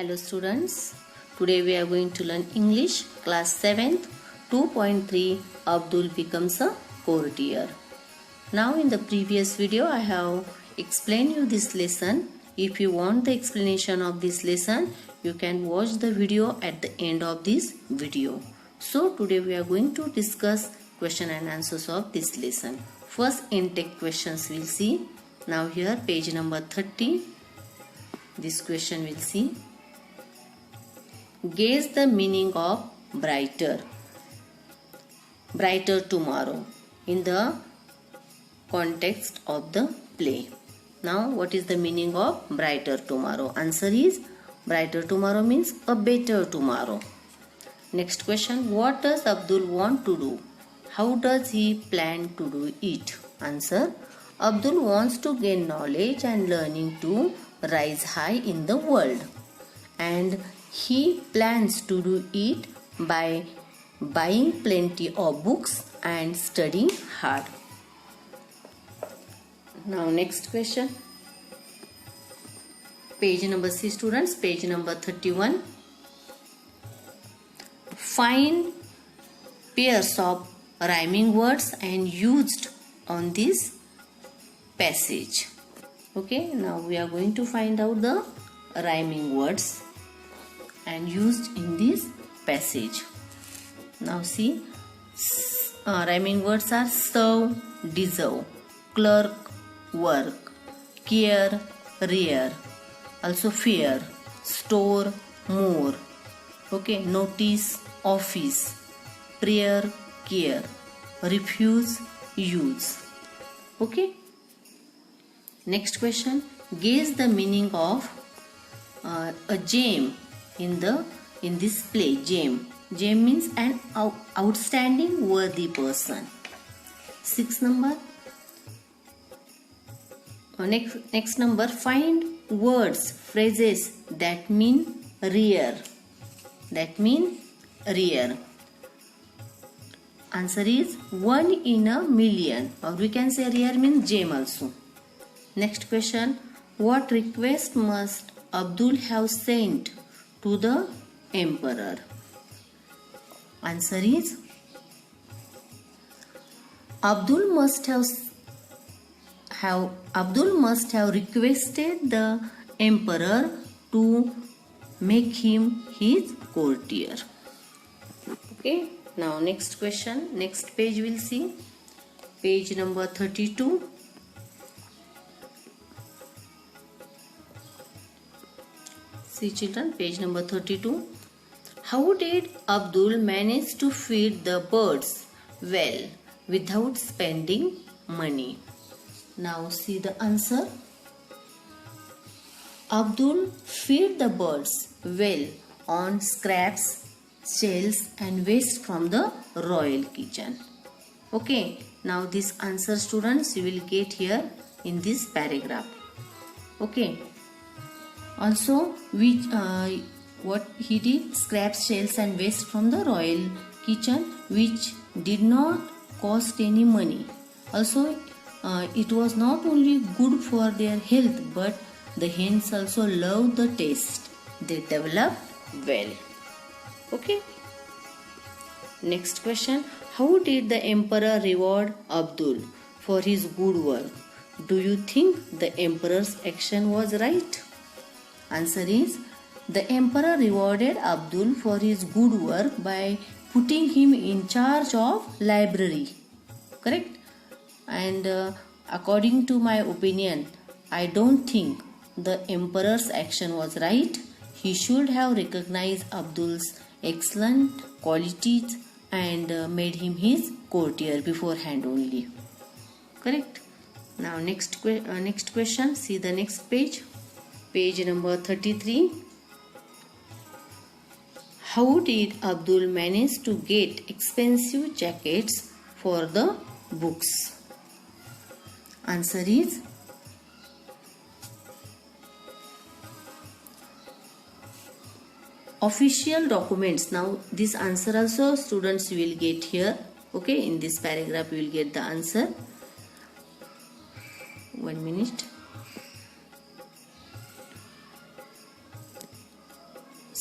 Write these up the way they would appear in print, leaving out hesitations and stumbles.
Hello students, today we are going to learn English class 7th 2.3 Abdul becomes a courtier. Now in the previous video I have explained you this lesson. If you want the explanation of this lesson, you can watch the video at the end of this video. So today we are going to discuss question and answers of this lesson. First intake questions we'll see. Now here page number 30. This question we'll see. Guess the meaning of brighter. Brighter tomorrow in the context of the play. Now what is the meaning of brighter tomorrow? Answer is brighter tomorrow means a better tomorrow. Next question, what does Abdul want to do? How does he plan to do it? Answer, Abdul wants to gain knowledge and learning to rise high in the world, and he plans to do it by buying plenty of books and studying hard. Now next question, page number 6 students, page number 31. Find pairs of rhyming words and used on this passage. Okay, now we are going to find out the rhyming words and used in this passage. Now see, rhyming words are serve, deserve, clerk, work, care, rear, also fear, store, more. Okay, notice, office, prayer, care, refuse, use. Okay. Next question, guess the meaning of a gem in this play. Gem means an outstanding worthy person. 6 number. Next number, find words, phrases that mean rare. Answer is 1 in a million, or we can say rare means gem also. Next question, what request must Abdul have sent to the emperor? Answer is, Abdul must have requested the emperor to make him his courtier. Okay, now next question, next page we'll see, page number 32. See children, page number 32. How did Abdul manage to feed the birds well without spending money? Now see the answer. Abdul fed the birds well on scraps, shells and waste from the royal kitchen. Okay, now this answer students you will get here in this paragraph. Okay. Also, what he did, scraps, shells and waste from the royal kitchen, which did not cost any money. Also, it was not only good for their health, but the hens also loved the taste. They developed well. Okay. Next question, how did the emperor reward Abdul for his good work? Do you think the emperor's action was right? Answer is, the emperor rewarded Abdul for his good work by putting him in charge of library. Correct? And according to my opinion, I don't think the emperor's action was right. He should have recognized Abdul's excellent qualities and made him his courtier beforehand only. Correct? Now next question, see the next page. Page number 33. How did Abdul manage to get expensive jackets for the books? Answer is, official documents. Now this answer also students will get here. Okay, in this paragraph you will get the answer. 1 minute.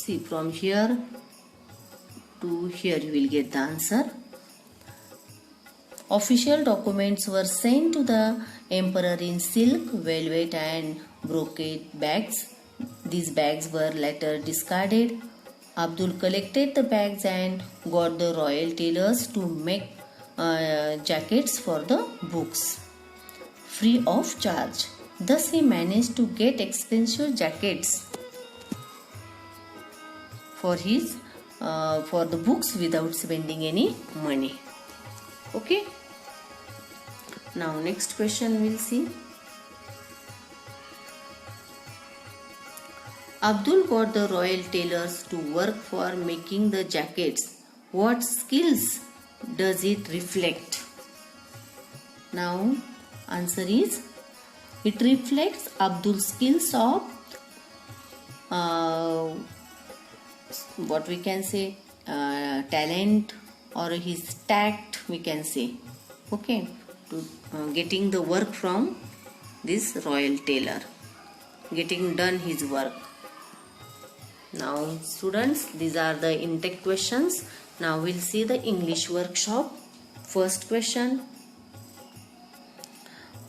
See, from here to here you will get the answer. Official documents were sent to the emperor in silk, velvet and brocade bags. These bags were later discarded. Abdul collected the bags and got the royal tailors to make jackets for the books free of charge. Thus he managed to get expensive jackets for the books without spending any money. Okay. Now next question we'll see. Abdul got the royal tailors to work for making the jackets. What skills does it reflect? Now answer is, it reflects Abdul's skills of what we can say talent, or his tact we can say, okay, to getting the work from this royal tailor, getting done his work. Now students, these are the intake questions. Now we'll see the English workshop. First question.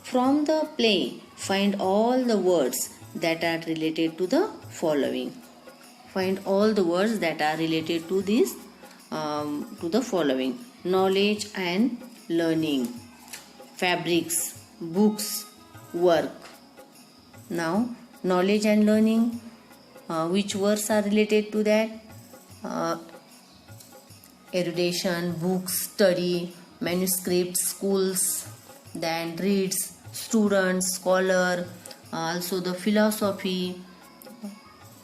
From the play, find all the words that are related to the following. Find all the words that are related to this to the following: knowledge and learning, fabrics, books, work. Now knowledge and learning, which words are related to that? Erudition, books, study, manuscripts, schools, then reads, students, scholar, also the philosophy,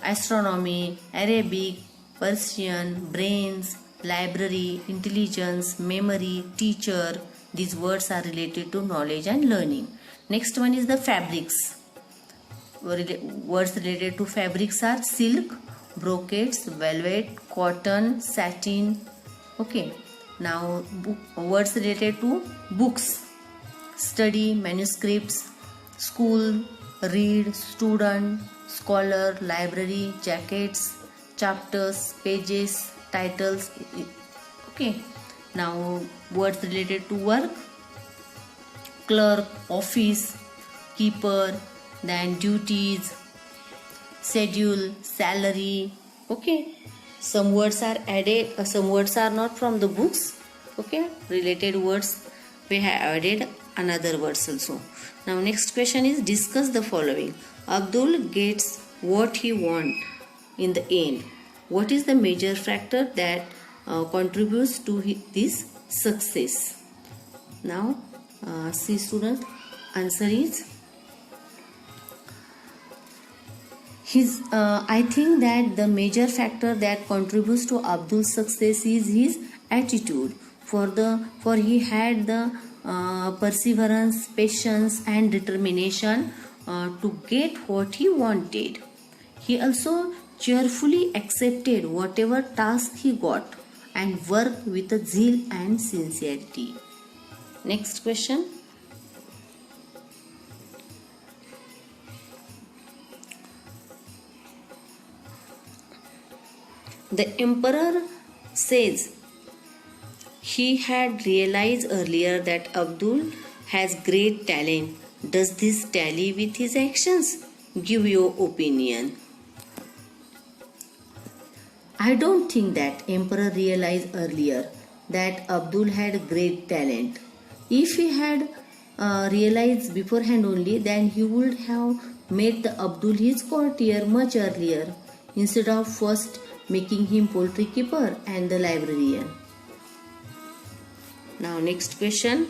astronomy, Arabic, Persian, brains, library, intelligence, memory, teacher. These words are related to knowledge and learning. Next one is the fabrics. Words related to fabrics are silk, brocades, velvet, cotton, satin. Okay. Now words related to books: study, manuscripts, school, read, student, scholar, library, jackets, chapters, pages, titles. Okay. Now words related to work: clerk, office, keeper, then duties, schedule, salary. Okay. Some words are added, some words are not from the books. Okay. Related words we have added another words also. Now next question is, discuss the following. Abdul gets what he wants in the end. What is the major factor that contributes to this success? Now see students, answer is I think that the major factor that contributes to Abdul's success is his attitude. For he had the perseverance, patience and determination to get what he wanted. He also cheerfully accepted whatever task he got and worked with a zeal and sincerity. Next question. The emperor says he had realized earlier that Abdul has great talent. Does this tally with his actions? Give your opinion. I don't think that emperor realized earlier that Abdul had great talent. If he had realized beforehand only, then he would have made the Abdul his courtier much earlier, instead of first making him poultry keeper and the librarian. Now next question.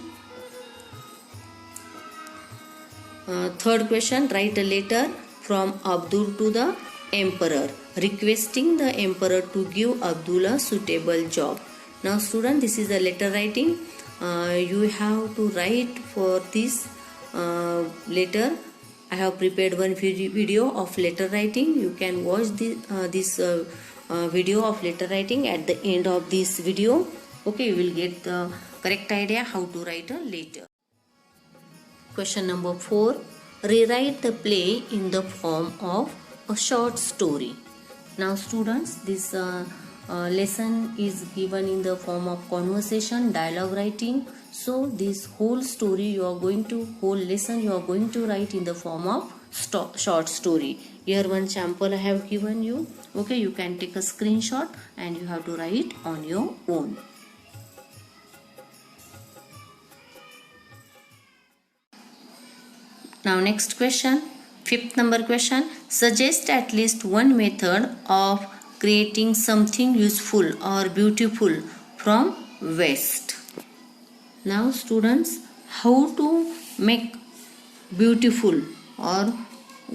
Third question. Write a letter from Abdul to the emperor requesting the emperor to give Abdul a suitable job. Now student, this is a letter writing. You have to write for this letter. I have prepared one video of letter writing. You can watch this video of letter writing at the end of this video. Okay, you will get the correct idea how to write a letter. Question number 4. Rewrite the play in the form of a short story. Now students, this lesson is given in the form of conversation, dialogue writing. So this whole story whole lesson you are going to write in the form of short story. Here one sample I have given you. Okay, you can take a screenshot and you have to write on your own. Now next question, fifth number question. Suggest at least one method of creating something useful or beautiful from waste. Now students, how to make beautiful or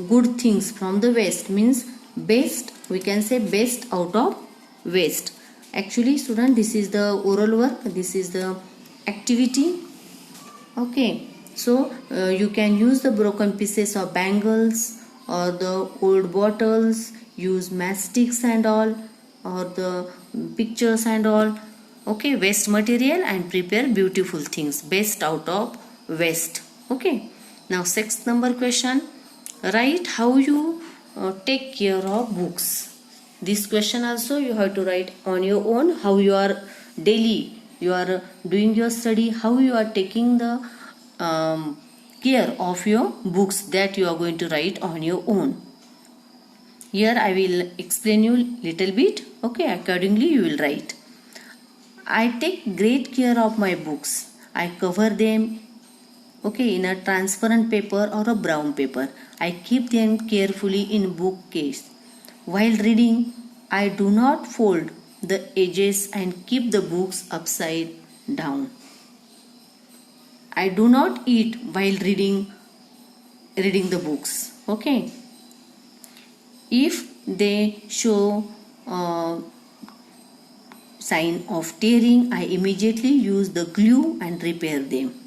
good things from the waste means best, we can say best out of waste. Actually student, this is the oral work, this is the activity. Okay, so you can use the broken pieces of bangles or the old bottles, use matchsticks and all, or the pictures and all. Okay, waste material and prepare beautiful things best out of waste. Okay, now sixth number question. Write how you take care of books. This question also you have to write on your own, how you are daily you are doing your study, how you are taking the care of your books, that you are going to write on your own. Here I will explain you little bit. Okay, accordingly you will write. I take great care of my books. I cover them in a transparent paper or a brown paper. I keep them carefully in bookcase. While reading, I do not fold the edges and keep the books upside down. I do not eat while reading the books. Okay. If they show sign of tearing, I immediately use the glue and repair them.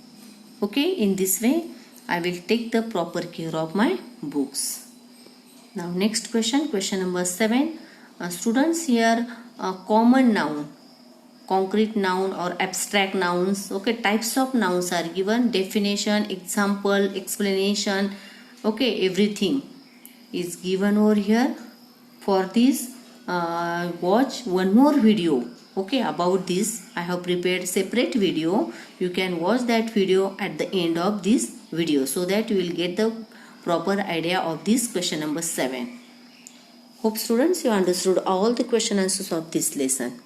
Okay, in this way I will take the proper care of my books. Now next question, question number 7. Students, here a common noun, concrete noun or abstract nouns. Okay, types of nouns are given, definition, example, explanation. Okay, everything is given over here. For this watch one more video. Okay, about this I have prepared separate video. You can watch that video at the end of this video so that you will get the proper idea of this question number 7. Hope students you understood all the question answers of this lesson.